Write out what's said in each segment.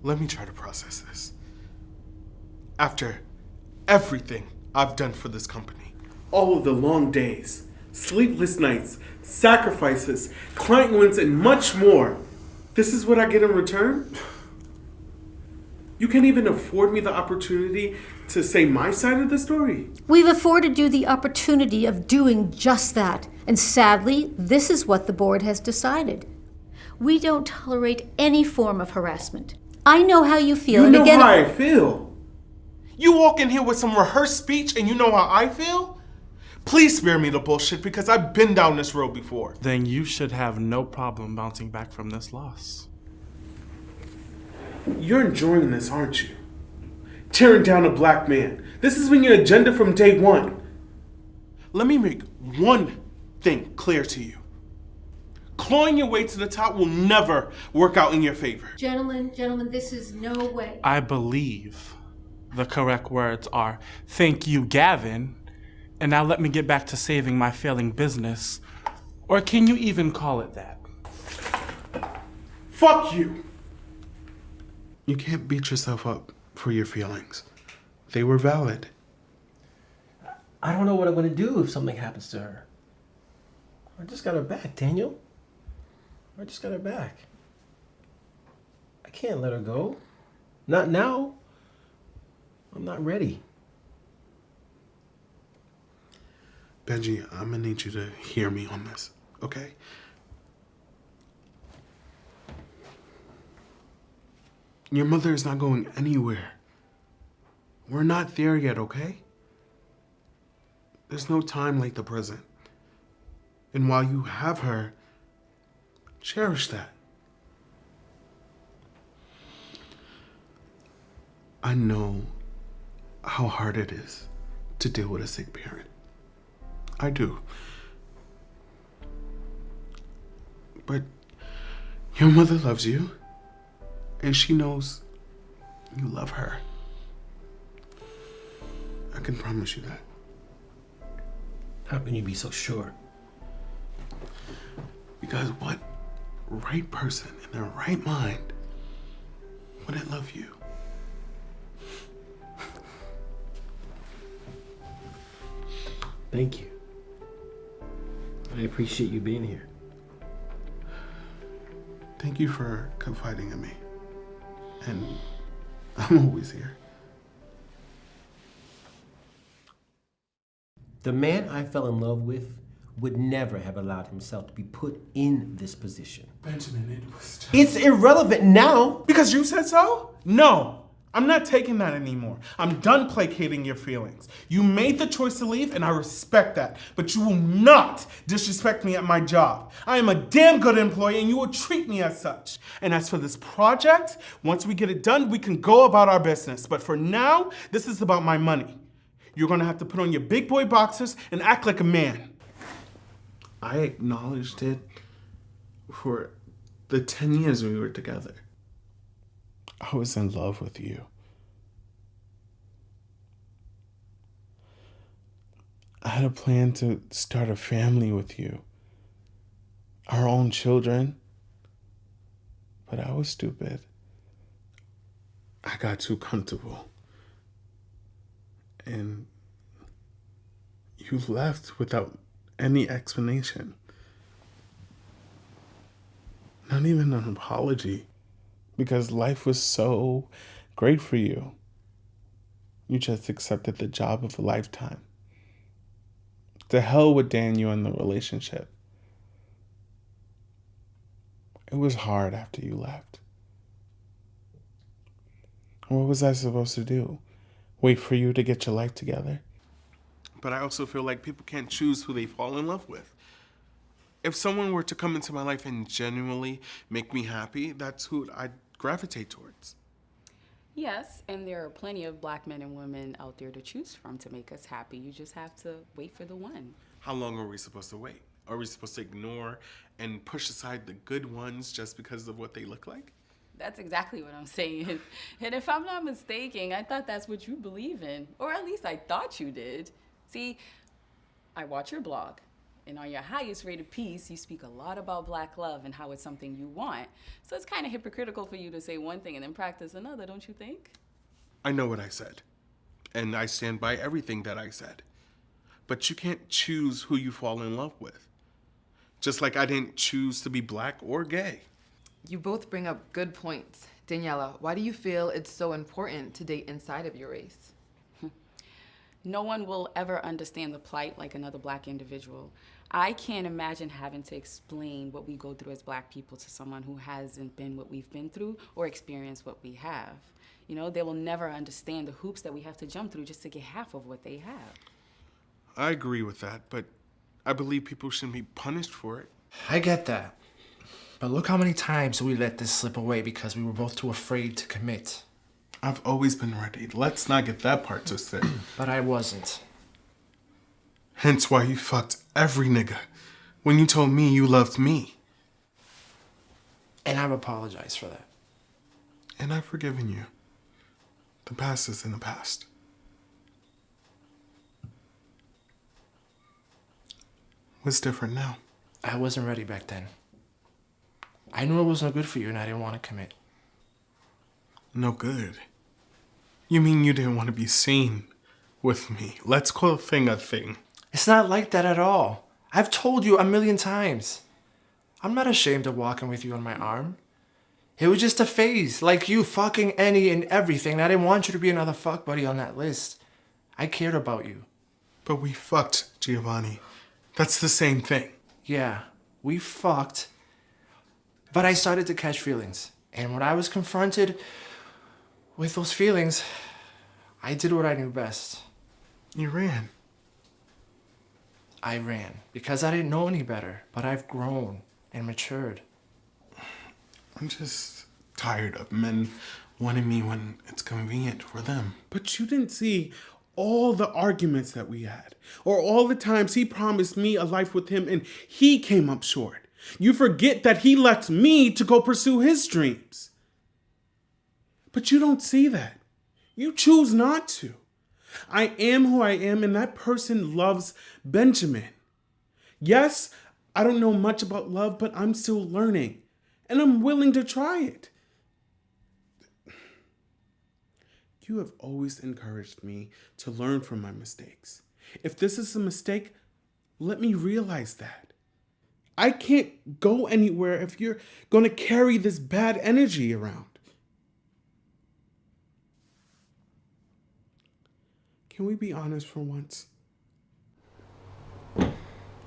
Let me try to process this. After everything I've done for this company, all of the long days, sleepless nights, sacrifices, client wins, and much more, this is what I get in return? You can't even afford me the opportunity to say my side of the story? We've afforded you the opportunity of doing just that. And sadly, this is what the board has decided. We don't tolerate any form of harassment. I know how you feel. You know how I feel. You walk in here with some rehearsed speech and you know how I feel? Please spare me the bullshit because I've been down this road before. Then you should have no problem bouncing back from this loss. You're enjoying this, aren't you? Tearing down a black man. This has been your agenda from day one. Let me make one thing clear to you. Clawing your way to the top will never work out in your favor. Gentlemen, this is no way. I believe the correct words are, "Thank you, Gavin," and now let me get back to saving my failing business. Or can you even call it that? Fuck you! You can't beat yourself up for your feelings. They were valid. I don't know what I'm going to do if something happens to her. I just got her back, Daniel. I just got her back. I can't let her go. Not now. I'm not ready. Benji, I'm gonna need you to hear me on this, okay? Your mother is not going anywhere. We're not there yet, okay? There's no time like the present. And while you have her, cherish that. I know how hard it is to deal with a sick parent. I do. But your mother loves you, and she knows you love her. I can promise you that. How can you be so sure? Because what right person in their right mind wouldn't love you? Thank you. I appreciate you being here. Thank you for confiding in me. And I'm always here. The man I fell in love with would never have allowed himself to be put in this position. Benjamin, it was just... It's irrelevant now. Because you said so? No. I'm not taking that anymore. I'm done placating your feelings. You made the choice to leave, and I respect that. But you will not disrespect me at my job. I am a damn good employee, and you will treat me as such. And as for this project, once we get it done, we can go about our business. But for now, this is about my money. You're gonna have to put on your big boy boxers and act like a man. I acknowledged it for the 10 years we were together. I was in love with you. I had a plan to start a family with you. Our own children. But I was stupid. I got too comfortable. And you left without any explanation. Not even an apology. Because life was so great for you. You just accepted the job of a lifetime. To hell with Daniel and the relationship. It was hard after you left. What was I supposed to do? Wait for you to get your life together? But I also feel like people can't choose who they fall in love with. If someone were to come into my life and genuinely make me happy, that's who I'd gravitate towards. Yes, and there are plenty of black men and women out there to choose from to make us happy. You just have to wait for the one. How long are we supposed to wait? Are we supposed to ignore and push aside the good ones just because of what they look like? That's exactly what I'm saying. And if I'm not mistaken, I thought that's what you believe in. Or at least I thought you did. See, I watch your blog, And on your highest rated piece, you speak a lot about black love and how it's something you want. So it's kind of hypocritical for you to say one thing and then practice another, don't you think? I know what I said, and I stand by everything that I said. But you can't choose who you fall in love with. Just like I didn't choose to be black or gay. You both bring up good points. Daniela, why do you feel it's so important to date inside of your race? No one will ever understand the plight like another black individual. I can't imagine having to explain what we go through as black people to someone who hasn't been what we've been through or experienced what we have. You know, they will never understand the hoops that we have to jump through just to get half of what they have. I agree with that, but I believe people shouldn't be punished for it. I get that. But look how many times we let this slip away because we were both too afraid to commit. I've always been ready. Let's not get that part twisted. But I wasn't. Hence why you fucked every nigga when you told me you loved me. And I've apologized for that. And I've forgiven you. The past is in the past. What's different now? I wasn't ready back then. I knew it was no good for you and I didn't want to commit. No good. You mean you didn't want to be seen with me? Let's call a thing a thing. It's not like that at all. I've told you 1,000,000 times. I'm not ashamed of walking with you on my arm. It was just a phase, like you fucking any and everything. I didn't want you to be another fuck buddy on that list. I cared about you. But we fucked, Giovanni. That's the same thing. Yeah, we fucked. But I started to catch feelings. And when I was confronted with those feelings, I did what I knew best. You ran. I ran because I didn't know any better, but I've grown and matured. I'm just tired of men wanting me when it's convenient for them. But you didn't see all the arguments that we had, or all the times he promised me a life with him and he came up short. You forget that he left me to go pursue his dreams. But you don't see that. You choose not to. I am who I am, and that person loves Benjamin. Yes, I don't know much about love, but I'm still learning, and I'm willing to try it. You have always encouraged me to learn from my mistakes. If this is a mistake, let me realize that. I can't go anywhere if you're going to carry this bad energy around. Can we be honest for once?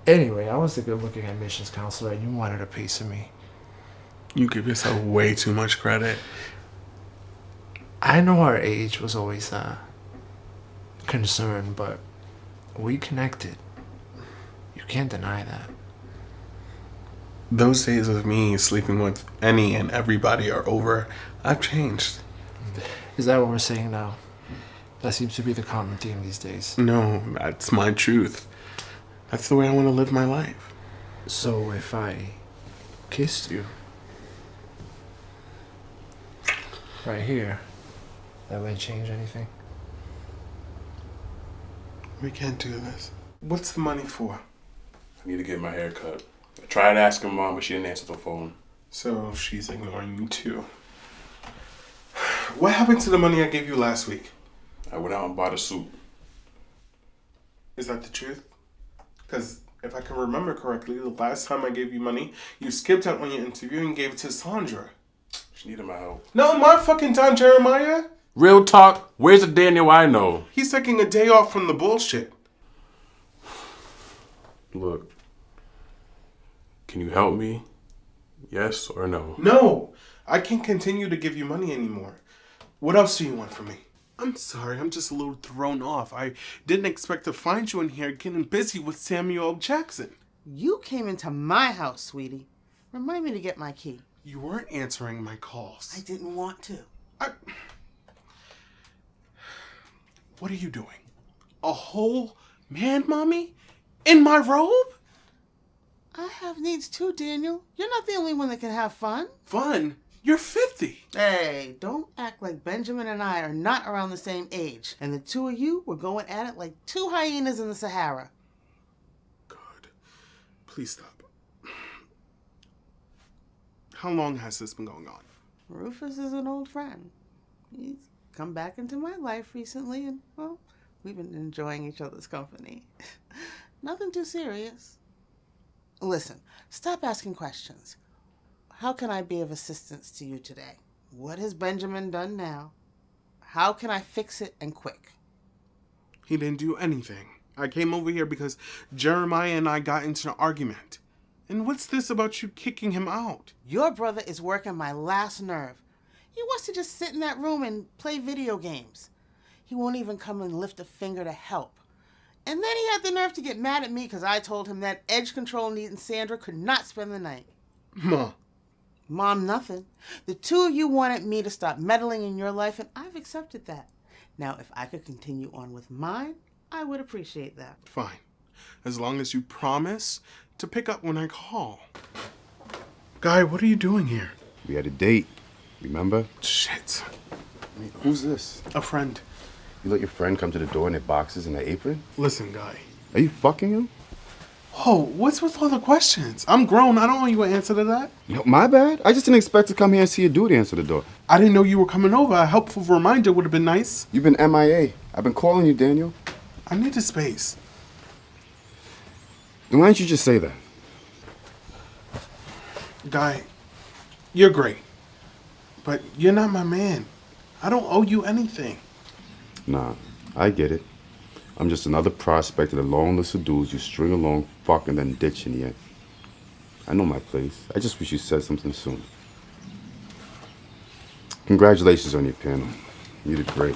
Anyway, I was the good-looking admissions counselor and you wanted a piece of me. You give yourself way too much credit. I know our age was always a concern, but we connected. You can't deny that. Those days of me sleeping with any and everybody are over. I've changed. Is that what we're saying now? That seems to be the common theme these days. No, that's my truth. That's the way I want to live my life. So if I kissed you right here, that wouldn't change anything? We can't do this. What's the money for? I need to get my hair cut. I tried asking Mom, but she didn't answer the phone. So she's ignoring you too. What happened to the money I gave you last week? I went out and bought a suit. Is that the truth? Because if I can remember correctly, the last time I gave you money, you skipped out on your interview and gave it to Sandra. She needed my help. No, my fucking time, Jeremiah. Real talk, where's the Daniel I know? He's taking a day off from the bullshit. Look, can you help me? Yes or no? No, I can't continue to give you money anymore. What else do you want from me? I'm sorry, I'm just a little thrown off. I didn't expect to find you in here getting busy with Samuel L. Jackson. You came into my house, sweetie. Remind me to get my key. You weren't answering my calls. I didn't want to. What are you doing? A whole man, Mommy? In my robe? I have needs too, Daniel. You're not the only one that can have fun. Fun? You're 50. Hey, don't act like Benjamin and I are not around the same age. And the two of you were going at it like two hyenas in the Sahara. Good. Please stop. How long has this been going on? Rufus is an old friend. He's come back into my life recently, and, well, we've been enjoying each other's company. Nothing too serious. Listen, stop asking questions. How can I be of assistance to you today? What has Benjamin done now? How can I fix it and quick? He didn't do anything. I came over here because Jeremiah and I got into an argument. And what's this about you kicking him out? Your brother is working my last nerve. He wants to just sit in that room and play video games. He won't even come and lift a finger to help. And then he had the nerve to get mad at me because I told him that edge control needing Sandra could not spend the night. Ma. Mom, nothing. The two of you wanted me to stop meddling in your life, and I've accepted that. Now, if I could continue on with mine, I would appreciate that. Fine. As long as you promise to pick up when I call. Guy, what are you doing here? We had a date, remember? Shit. Wait, who's this? A friend. You let your friend come to the door in their boxes and their apron? Listen, Guy. Are you fucking him? Whoa, what's with all the questions? I'm grown. I don't owe you an answer to that. No, my bad. I just didn't expect to come here and see a dude answer the door. I didn't know you were coming over. A helpful reminder would have been nice. You've been MIA. I've been calling you, Daniel. I need a space. Then why didn't you just say that? Guy, you're great. But you're not my man. I don't owe you anything. Nah, I get it. I'm just another prospect in the long list of dudes you string along, fuck, and then ditch in the end. I know my place. I just wish you said something soon. Congratulations on your panel. You did great.